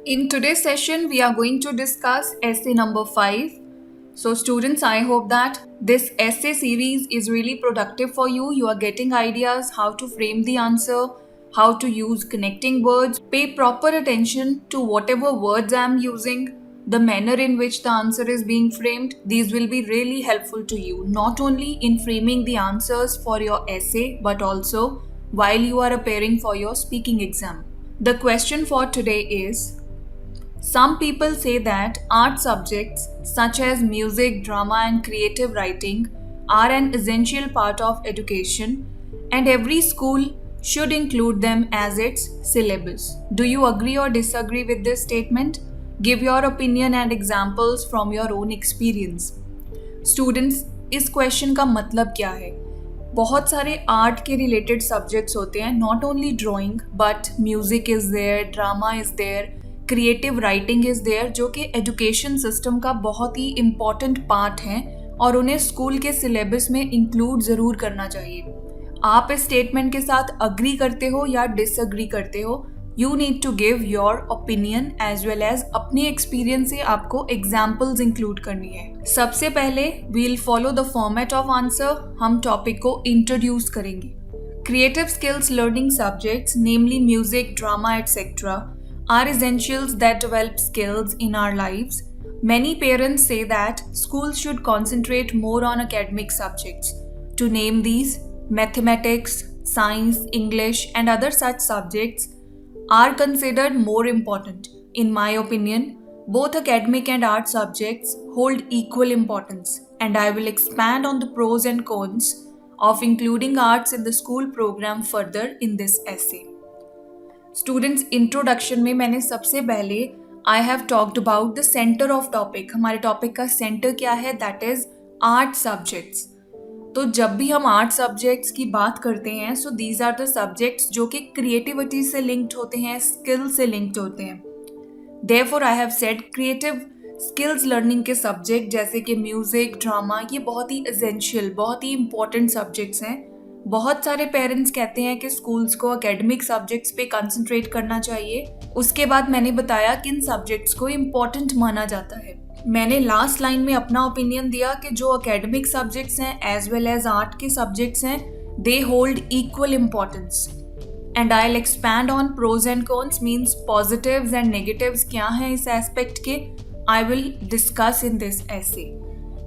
In today's session, we are going to discuss essay number 5. So, students, I hope that this essay series is really productive for you. You are getting ideas how to frame the answer, how to use connecting words. Pay proper attention to whatever words I am using, the manner in which the answer is being framed. These will be really helpful to you, not only in framing the answers for your essay, but also while you are appearing for your speaking exam. The question for today is, some people say that art subjects such as music, drama, and creative writing are an essential part of education, and every school should include them as its syllabus. Do you agree or disagree with this statement? Give your opinion and examples from your own experience. Students, इस question का मतलब क्या है? बहुत सारे art के related subjects होते हैं, not only drawing but music is there, drama is there, creative writing is there, जो कि एजुकेशन सिस्टम का बहुत ही इम्पॉर्टेंट पार्ट हैं और उन्हें स्कूल के सिलेबस में इंक्लूड ज़रूर करना चाहिए. आप इस स्टेटमेंट के साथ अग्री करते हो या डिसअग्री करते हो? You need to give your opinion as well as अपने एक्सपीरियंस से आपको एग्जाम्पल्स इंक्लूड करनी है. सबसे पहले we'll follow the format of answer. हम टॉपिक को इंट्रोड्यूस करेंगे. Creative skills learning subjects, namely music, drama etcetera, are essentials that develop skills in our lives. Many parents say that schools should concentrate more on academic subjects. To name these, mathematics, science, English, and other such subjects are considered more important. In my opinion, both academic and art subjects hold equal importance, and I will expand on the pros and cons of including arts in the school program further in this essay. Students, introduction में मैंने सबसे पहले I have talked about the centre of topic. हमारे topic का centre क्या है? That is art subjects. तो जब भी हम आर्ट सब्जेक्ट्स की बात करते हैं, so these are the subjects जो कि क्रिएटिविटी से लिंक्ड होते हैं, स्किल से लिंक्ड होते हैं. Therefore I have said creative skills learning के सब्जेक्ट जैसे कि म्यूजिक, ड्रामा, ये बहुत ही एसेंशियल, बहुत ही इंपॉर्टेंट सब्जेक्ट्स हैं. बहुत सारे पेरेंट्स कहते हैं कि स्कूल्स को एकेडमिक सब्जेक्ट्स पे कंसंट्रेट करना चाहिए. उसके बाद मैंने बताया किन सब्जेक्ट्स को इम्पोर्टेंट माना जाता है. मैंने लास्ट लाइन में अपना ओपिनियन दिया कि जो एकेडमिक सब्जेक्ट्स हैं एज वेल एज आर्ट के सब्जेक्ट्स हैं, they hold equal importance. And I will expand on pros and cons, means positives and negatives क्या हैं इस एस्पेक्ट के. I will discuss in this essay.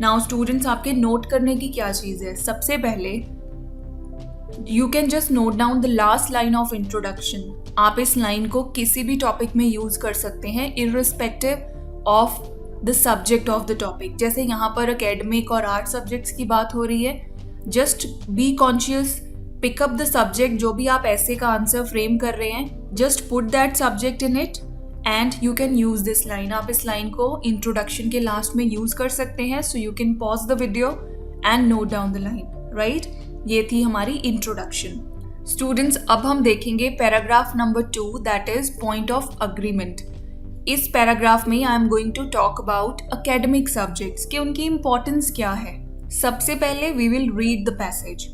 Now students, आपके note करने की क्या चीज़ है? सबसे पहले You can just note down the last line of introduction. आप इस लाइन को किसी भी टॉपिक में यूज कर सकते हैं irrespective of the subject of the topic. जैसे यहाँ पर एकेडमिक और आर्ट सब्जेक्ट्स की बात हो रही है. Just be conscious, pick up the subject जो भी आप ऐसे का आंसर फ्रेम कर रहे हैं. Just put that subject in it and you can use this line. आप इस लाइन को इंट्रोडक्शन के लास्ट में यूज कर सकते हैं. So you can pause the video and note down the line. Right, ये थी हमारी इंट्रोडक्शन. स्टूडेंट्स, अब हम देखेंगे paragraph number 2, that is point of agreement. इस पैराग्राफ में I am going to talk about academic subjects कि उनकी इंपॉर्टेंस क्या है. सबसे पहले we will read the passage.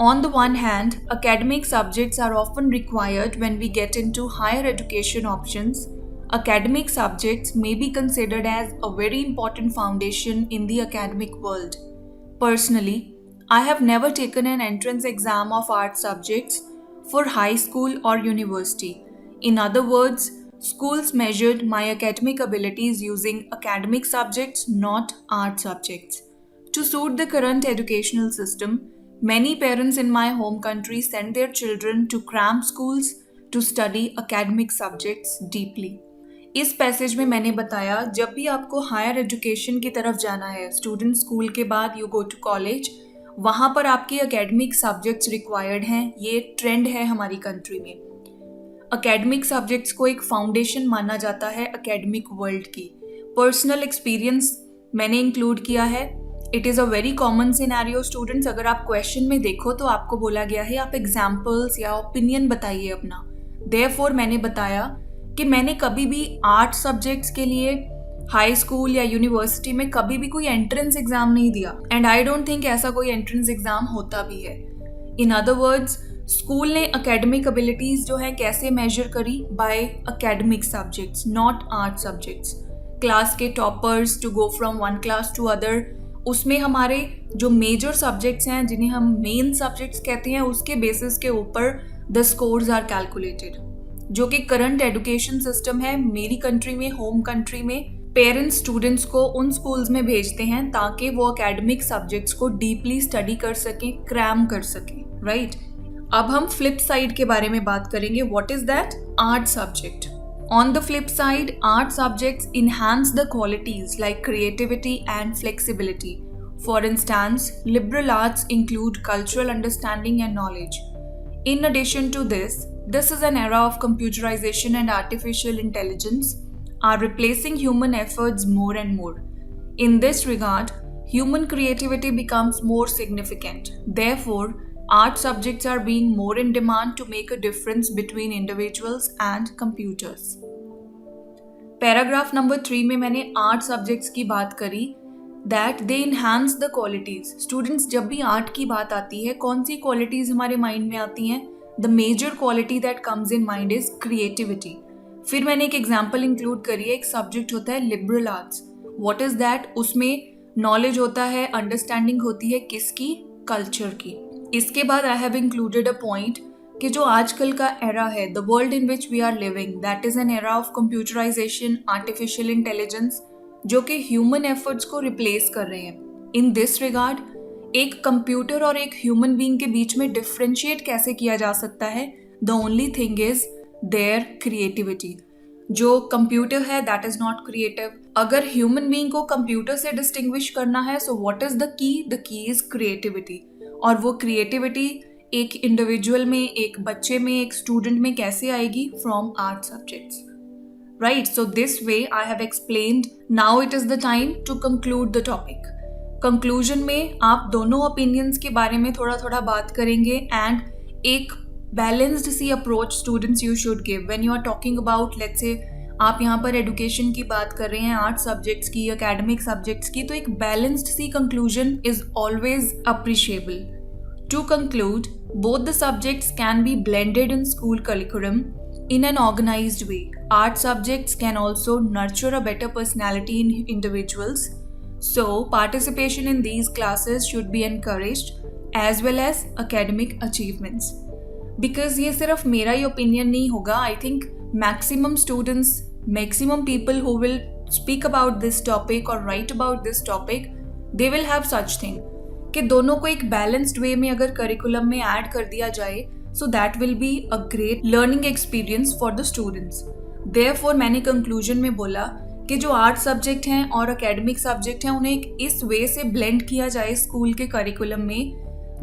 On the one hand, academic subjects are often required when we get into higher education options. Academic subjects may be considered as a very important foundation in the academic world. Personally, I have never taken an entrance exam of art subjects for high school or university. In other words, schools measured my academic abilities using academic subjects, not art subjects. To suit the current educational system, many parents in my home country send their children to cram schools to study academic subjects deeply. इस passage में मैंने बताया, जब भी आपको higher education की तरफ जाना है, स्टूडेंट स्कूल के बाद यू गो टू कॉलेज, वहाँ पर आपके एकेडमिक सब्जेक्ट्स रिक्वायर्ड हैं. ये ट्रेंड है हमारी कंट्री में. एकेडमिक सब्जेक्ट्स को एक फाउंडेशन माना जाता है एकेडमिक वर्ल्ड की. पर्सनल एक्सपीरियंस मैंने इंक्लूड किया है. It is a very common scenario. Students, अगर आप क्वेश्चन में देखो तो आपको बोला गया है आप एग्जाम्पल्स या ओपिनियन बताइए अपना. देयरफॉर मैंने बताया कि मैंने कभी भी आर्ट सब्जेक्ट्स के लिए हाई स्कूल या यूनिवर्सिटी में कभी भी कोई एंट्रेंस एग्जाम नहीं दिया. एंड आई डोंट थिंक ऐसा कोई एंट्रेंस एग्जाम होता भी है. इन अदर वर्ड्स, स्कूल ने एकेडमिक एबिलिटीज जो है कैसे मेजर करी? By academic subjects, not art subjects. Class के toppers to go from one class to other, उसमें हमारे जो मेजर सब्जेक्ट्स हैं जिन्हें हम मेन सब्जेक्ट्स कहते हैं, उसके बेसिस के ऊपर द स्कोर्स आर कैलकुलेटेड। जो कि करंट एजुकेशन सिस्टम है मेरी कंट्री में, होम कंट्री में, पेरेंट्स स्टूडेंट्स को उन स्कूल्स में भेजते हैं ताकि वो एकेडमिक सब्जेक्ट्स को डीपली स्टडी कर सकें, क्रैम कर सकें, राइट? अब हम फ्लिप साइड के बारे में बात करेंगे। What is that? Art subject. On the flip side, art subjects enhance the qualities like creativity and flexibility. For instance, liberal arts include cultural understanding and knowledge. In addition to this is an era of computerization and artificial intelligence are replacing human efforts more and more. In this regard, human creativity becomes more significant. Therefore, art subjects are being more in demand to make a difference between individuals and computers. Paragraph number 3 में मैंने art subjects की बात करी, that they enhance the qualities. Students, जब भी art की बात आती है, कौन सी क्वालिटीज हमारे माइंड में आती हैं? The major quality that comes in mind is creativity. फिर मैंने एक एग्जाम्पल इंक्लूड करी है, एक सब्जेक्ट होता है liberal arts. What is that? उसमें नॉलेज होता है, अंडरस्टैंडिंग होती है किसकी? कल्चर की। इसके बाद I have included a point कि जो आजकल का एरा है, the world in which we are living, that is an era of computerization, artificial intelligence, जो कि ह्यूमन एफर्ट्स को रिप्लेस कर रहे हैं। इन दिस रिगार्ड, एक कंप्यूटर और एक ह्यूमन बीइंग के बीच में डिफ्रेंशिएट कैसे किया जा सकता है? The only thing is there creativity. जो कंप्यूटर है दैट इज नॉट क्रिएटिव। अगर ह्यूमन बीइंग को कंप्यूटर से डिस्टिंग्विश करना है, so what is the key? The key is creativity. और वो क्रिएटिविटी एक इंडिविजुअल में, एक बच्चे में, एक स्टूडेंट में कैसे आएगी? From art subjects, right? So this way I have explained. Now it is the time to conclude the topic. Conclusion में आप दोनों ओपिनियंस के बारे में थोड़ा थोड़ा बात करेंगे एंड एक बैलेंस्ड सी approach students you should give when you are talking about, let's say आप यहाँ पर एजुकेशन की बात कर रहे हैं, आर्ट सब्जेक्ट्स की, एकेडमिक सब्जेक्ट्स की, तो एक बैलेंस्ड सी conclusion is always appreciable. To conclude, both the subjects can be blended in school curriculum in an organized way. Art subjects can also nurture a better personality in individuals. So, participation in these classes should be encouraged as well as academic achievements. Because ये सिर्फ मेरा ही opinion नहीं होगा, I think maximum students, maximum people who will speak about this topic or write about this topic, they will have such thing. कि दोनों को एक balanced way में अगर करिकुलम में ऐड कर दिया जाए, so that will be a great learning experience for the students. Therefore मैंने कंक्लूजन में बोला कि जो आर्ट सब्जेक्ट हैं और एकेडमिक सब्जेक्ट हैं, उन्हें एक इस वे से ब्लेंड किया जाए स्कूल के करिकुलम में,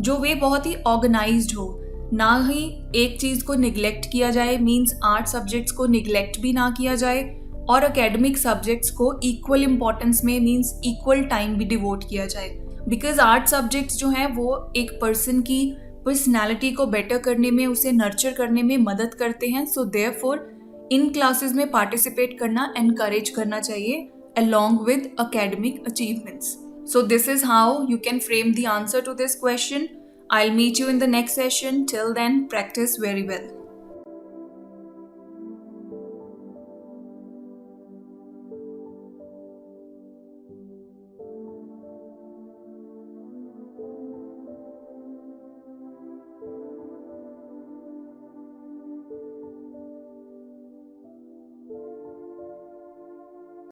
जो वे बहुत ही ऑर्गेनाइज्ड हो, ना ही एक चीज़ को निगलेक्ट किया जाए, मीन्स आर्ट सब्जेक्ट्स को निगलेक्ट भी ना किया जाए, और एकेडमिक सब्जेक्ट्स को इक्वल इम्पॉर्टेंस में, मीन्स इक्वल टाइम भी डिवोट किया जाए। बिकॉज आर्ट सब्जेक्ट्स जो हैं वो एक पर्सन की पर्सनैलिटी को बेटर करने में, उसे नर्चर करने में मदद करते हैं। सो देयरफॉर इन क्लासेस में पार्टिसिपेट करना एनकरेज करना चाहिए along with academic achievements. So this is how you can frame the answer to this question. I'll meet you in the next session. Till then, practice very well.